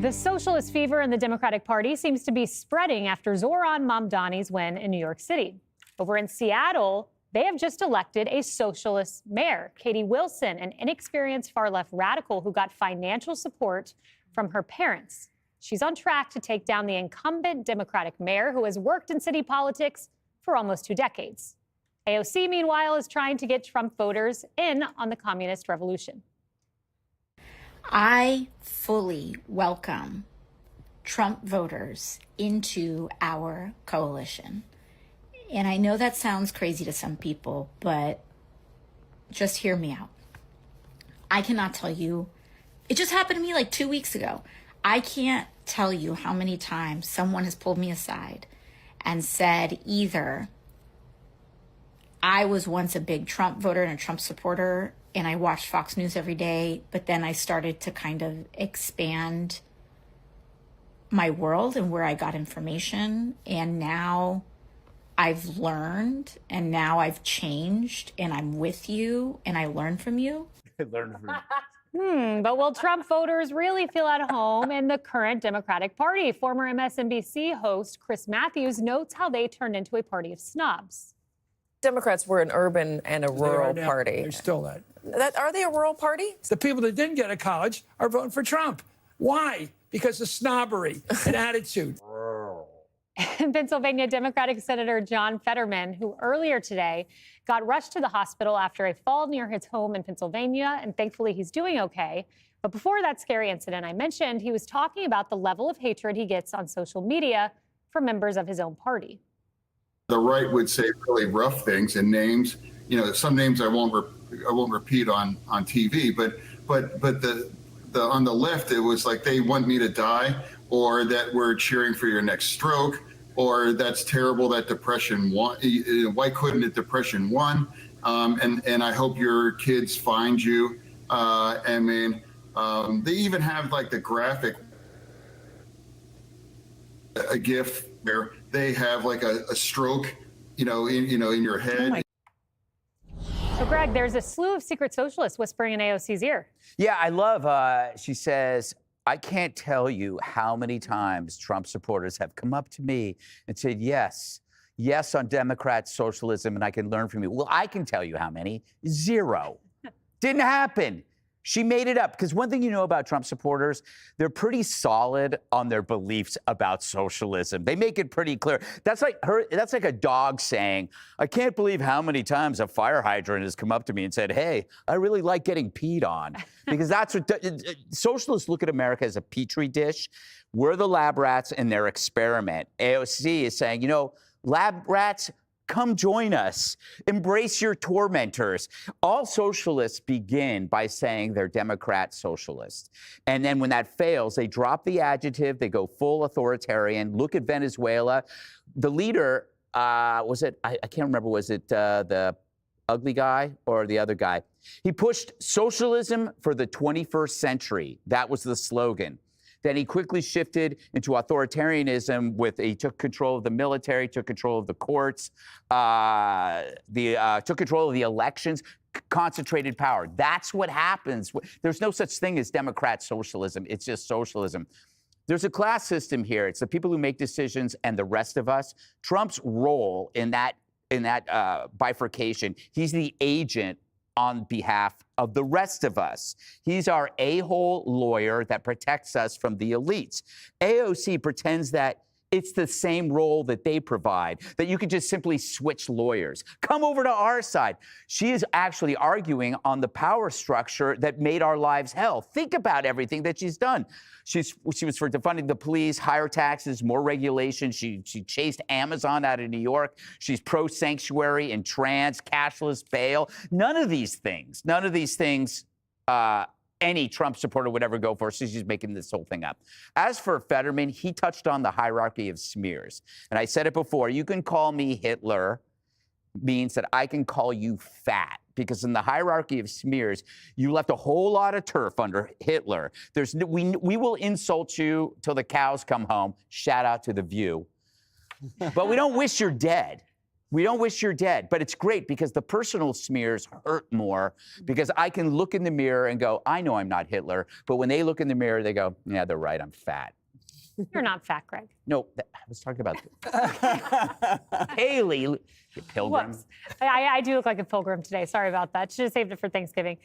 The socialist fever in the Democratic Party seems to be spreading after Zoran Mamdani's win in New York City. Over in Seattle, they have just elected a socialist mayor, Katie Wilson, an inexperienced far-left radical who got financial support from her parents. She's on track to take down the incumbent Democratic mayor who has worked in city politics for almost 2 decades. AOC, meanwhile, is trying to get Trump voters in on the communist revolution. I fully welcome Trump voters into our coalition. And I know that sounds crazy to some people, but just hear me out. I cannot tell you, it just happened to me like 2 weeks ago. I can't tell you how many times someone has pulled me aside and said either I was once a big Trump voter and a Trump supporter, and I watched Fox News every day, but then I started to kind of expand my world and where I got information. And now I've learned, and now I've changed, and I'm with you, and I learn from you. But will Trump voters really feel at home in the current Democratic Party? Former MSNBC host Chris Matthews notes how they turned into a party of snobs. Democrats were an urban and a rural party. They're still that. Are they a rural party? The people that didn't get a college are voting for Trump. Why? Because of snobbery and attitude. And Pennsylvania Democratic Senator John Fetterman, who earlier today got rushed to the hospital after a fall near his home in Pennsylvania, and thankfully he's doing okay. But before that scary incident I mentioned, he was talking about the level of hatred he gets on social media from members of his own party. The right would say really rough things and names. You know, some names I won't repeat on TV. But the on the left, it was like they want me to die, or that we're cheering for your next stroke, or that's terrible that depression won. Why couldn't it depression won? And I hope your kids find you. I mean, they even have like the graphic, a GIF where they have like a stroke, in your head. So, Greg, there's a slew of secret socialists whispering in AOC's ear. Yeah, I love, she says, I can't tell you how many times Trump supporters have come up to me and said, yes on Democrat socialism, and I can learn from you. Well, I can tell you how many. 0. Didn't happen. She made it up. Because one thing you know about Trump supporters, they're pretty solid on their beliefs about socialism. They make it pretty clear. That's like a dog saying, I can't believe how many times a fire hydrant has come up to me and said, hey, I really like getting peed on. Because that's what socialists look at America as a petri dish. We're the lab rats in their experiment. AOC is saying, lab rats, come join us. Embrace your tormentors. All socialists begin by saying they're Democrat socialists. And then when that fails, they drop the adjective, they go full authoritarian. Look at Venezuela. The leader, I can't remember, was it the ugly guy or the other guy? He pushed socialism for the 21st century. That was the slogan. Then he quickly shifted into authoritarianism he took control of the military, took control of the courts, took control of the elections, concentrated power. That's what happens. There's no such thing as Democrat socialism. It's just socialism. There's a class system here. It's the people who make decisions and the rest of us. Trump's role in that bifurcation, he's the agent on behalf of the rest of us. He's our a-hole lawyer that protects us from the elites. AOC pretends that it's the same role that they provide, that you can just simply switch lawyers. Come over to our side. She is actually arguing on the power structure that made our lives hell. Think about everything that she's done. She was for defunding the police, higher taxes, more regulation. She chased Amazon out of New York. She's pro-sanctuary and trans, cashless bail. None of these things any Trump supporter would ever go for, so she's making this whole thing up. As for Fetterman, he touched on the hierarchy of smears. And I said it before, you can call me Hitler, means that I can call you fat. Because in the hierarchy of smears, you left a whole lot of turf under Hitler. We will insult you till the cows come home. Shout out to The View. But we don't wish you're dead. We don't wish you're dead, but it's great because the personal smears hurt more because I can look in the mirror and go, I know I'm not Hitler. But when they look in the mirror, they go, yeah, they're right, I'm fat. You're not fat, Greg. No, I was talking about Haley, you pilgrim. Whoops. I do look like a pilgrim today. Sorry about that. Should have saved it for Thanksgiving.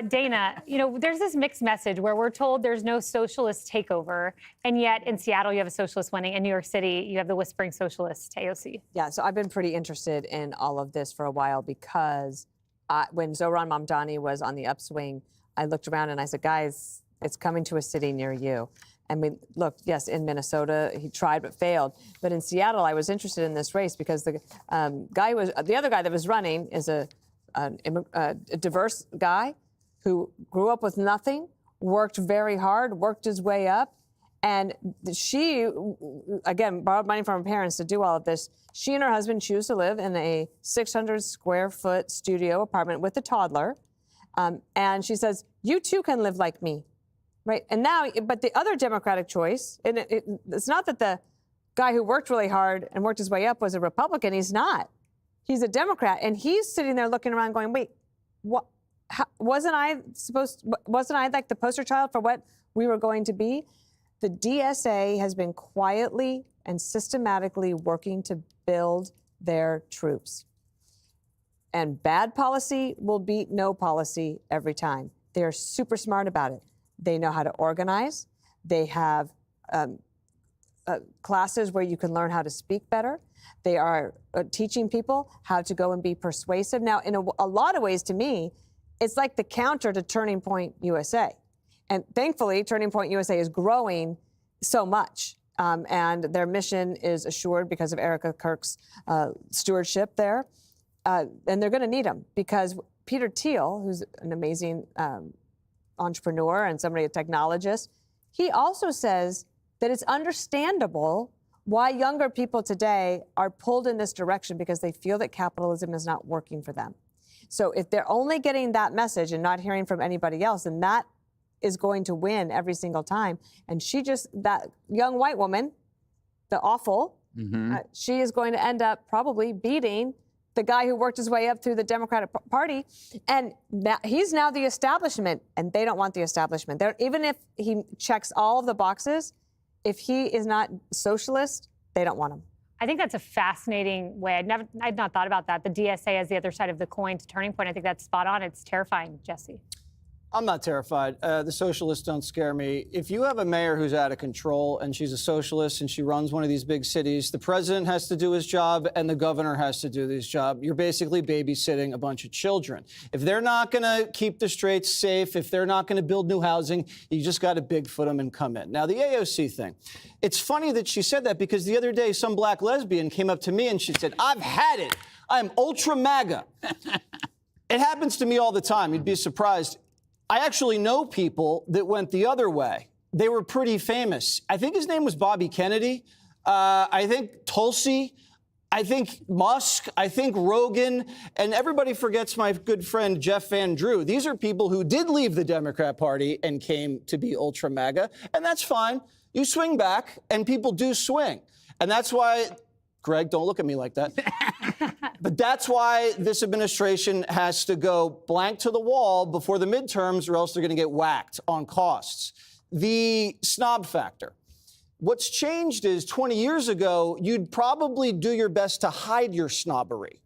Dana, there's this mixed message where we're told there's no socialist takeover, and yet in Seattle you have a socialist winning. In New York City, you have the whispering socialist, Aoc. Yeah, so I've been pretty interested in all of this for a while because when Zohran Mamdani was on the upswing, I looked around and I said, guys, it's coming to a city near you. And we looked, yes, in Minnesota, he tried but failed. But in Seattle, I was interested in this race because the other guy that was running is a diverse guy who grew up with nothing, worked very hard, worked his way up. And she, again, borrowed money from her parents to do all of this. She and her husband choose to live in a 600 square foot studio apartment with a toddler. And she says, you too can live like me. Right. And now, but the other Democratic choice, and it's not that the guy who worked really hard and worked his way up was a Republican. He's not. He's a Democrat. And he's sitting there looking around going, wait, what? Wasn't I like the poster child for what we were going to be? The DSA has been quietly and systematically working to build their troops. And bad policy will beat no policy every time. They're super smart about it. They know how to organize. They have classes where you can learn how to speak better. They are teaching people how to go and be persuasive. Now, in a lot of ways, to me, it's like the counter to Turning Point USA. And thankfully, Turning Point USA is growing so much. And their mission is assured because of Erica Kirk's stewardship there. And they're going to need them because Peter Thiel, who's an amazing entrepreneur and somebody, a technologist, he also says that it's understandable why younger people today are pulled in this direction because they feel that capitalism is not working for them. So if they're only getting that message and not hearing from anybody else, then that is going to win every single time. And that young white woman, the awful, she is going to end up probably beating the guy who worked his way up through the Democratic Party. And he's now the establishment, and they don't want the establishment. Even if he checks all of the boxes, if he is not socialist, they don't want him. I think that's a fascinating way. I'd not thought about that. The DSA as the other side of the coin to Turning Point. I think that's spot on. It's terrifying, Jesse. I'm not terrified. The socialists don't scare me. If you have a mayor who's out of control and she's a socialist and she runs one of these big cities, the president has to do his job and the governor has to do his job. You're basically babysitting a bunch of children. If they're not going to keep the streets safe, if they're not going to build new housing, you just got to Bigfoot them and come in. Now, the AOC thing. It's funny that she said that because the other day some black lesbian came up to me and she said, I've had it. I'm ultra MAGA. It happens to me all the time. You'd be surprised. I actually know people that went the other way. They were pretty famous. I think his name was Bobby Kennedy. I think Tulsi. I think Musk. I think Rogan. And everybody forgets my good friend Jeff Van Drew. These are people who did leave the Democrat Party and came to be ultra MAGA. And that's fine. You swing back, and people do swing. And that's why, Greg, don't look at me like that. But that's why this administration has to go blank to the wall before the midterms, or else they're going to get whacked on costs. The snob factor. What's changed is 20 years ago, you'd probably do your best to hide your snobbery.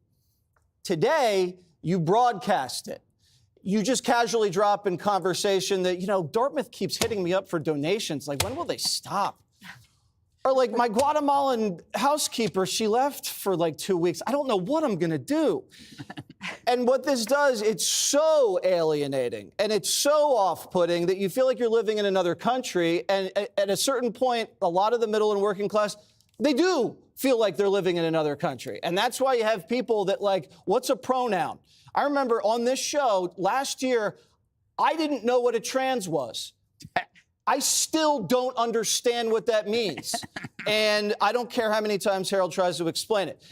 Today, you broadcast it. You just casually drop in conversation that, Dartmouth keeps hitting me up for donations. Like, when will they stop? Or like my Guatemalan housekeeper, she left for like 2 weeks. I don't know what I'm going to do. And what this does, it's so alienating and it's so off-putting that you feel like you're living in another country. And at a certain point, a lot of the middle and working class, they do feel like they're living in another country. And that's why you have people that like, what's a pronoun? I remember on this show last year, I didn't know what a trans was. I still don't understand what that means. And I don't care how many times Harold tries to explain it.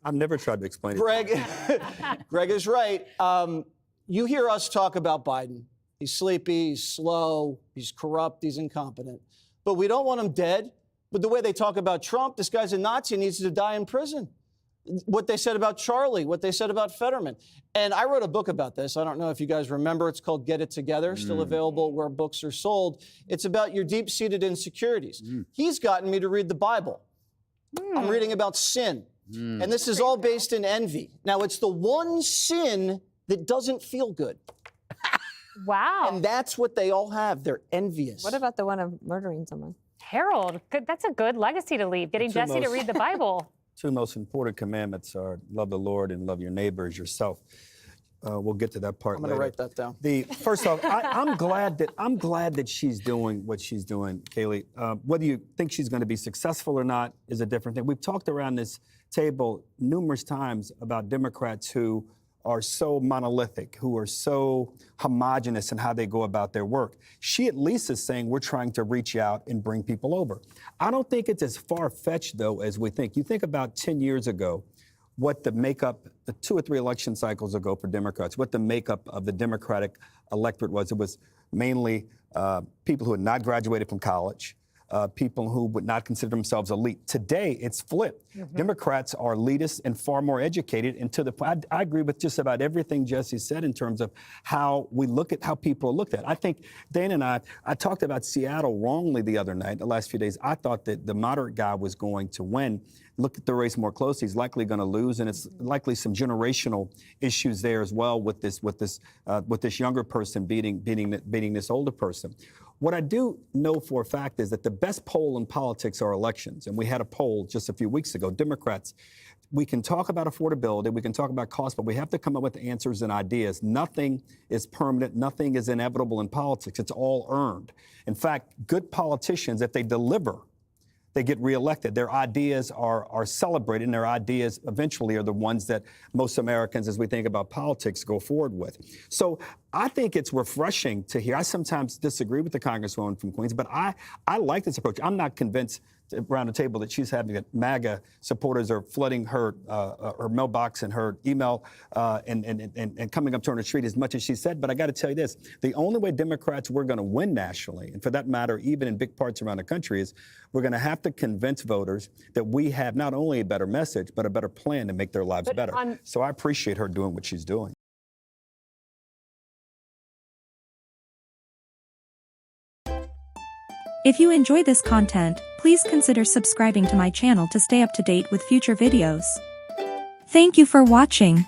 I've never tried to explain it. Greg is right. You hear us talk about Biden. He's sleepy, he's slow, he's corrupt, he's incompetent. But we don't want him dead. But the way they talk about Trump, this guy's a Nazi and needs to die in prison. what they said about Charlie, what they said about Fetterman. And I wrote a book about this. I don't know if you guys remember. It's called Get It Together, still available where books are sold. It's about your deep-seated insecurities. He's gotten me to read the Bible. I'm reading about sin. And this is all based in envy. Now, it's the one sin that doesn't feel good. Wow. And that's what they all have. They're envious. What about the one of murdering someone? Harold, that's a good legacy to leave, getting Jesse to read the Bible. Two most important commandments are love the Lord and love your neighbor as yourself. We'll get to that part I'm going to later. write that down. First off, I'm glad that she's doing what she's doing, Kaylee. Whether you think she's going to be successful or not is a different thing. We've talked around this table numerous times about Democrats who are so monolithic, who are so homogenous in how they go about their work. She at least is saying we're trying to reach out and bring people over. I don't think it's as far-fetched, though, as we think. You think about 10 years ago, what the makeup, the 2 or 3 election cycles ago for Democrats, what the makeup of the Democratic electorate was. It was mainly people who had not graduated from college, people who would not consider themselves elite. Today, it's flipped. Democrats are elitists and far more educated. And to the point, I agree with just about everything Jesse said in terms of how we look at how people are looked at. I think Dan and I talked about Seattle wrongly the other night, the last few days. I thought that the moderate guy was going to win. Look at the race more closely. He's likely going to lose, and it's likely some generational issues there as well with this younger person beating this older person. What I do know for a fact is that the best poll in politics are elections, and we had a poll just a few weeks ago. Democrats, we can talk about affordability, we can talk about cost, but we have to come up with answers and ideas. Nothing is permanent, nothing is inevitable in politics. It's all earned. In fact, good politicians, if they deliver, they get reelected. Their ideas are celebrated, and their ideas eventually are the ones that most Americans, as we think about politics, go forward with. So I think it's refreshing to hear. I sometimes disagree with the Congresswoman from Queens, but I like this approach. I'm not convinced around the table that she's having that MAGA supporters are flooding her mailbox and her email and coming up to her on the street as much as she said. But I got to tell you this, the only way Democrats we're going to win nationally, and for that matter, even in big parts around the country, is we're going to have to convince voters that we have not only a better message, but a better plan to make their lives better. So I appreciate her doing what she's doing. If you enjoy this content, please consider subscribing to my channel to stay up to date with future videos. Thank you for watching.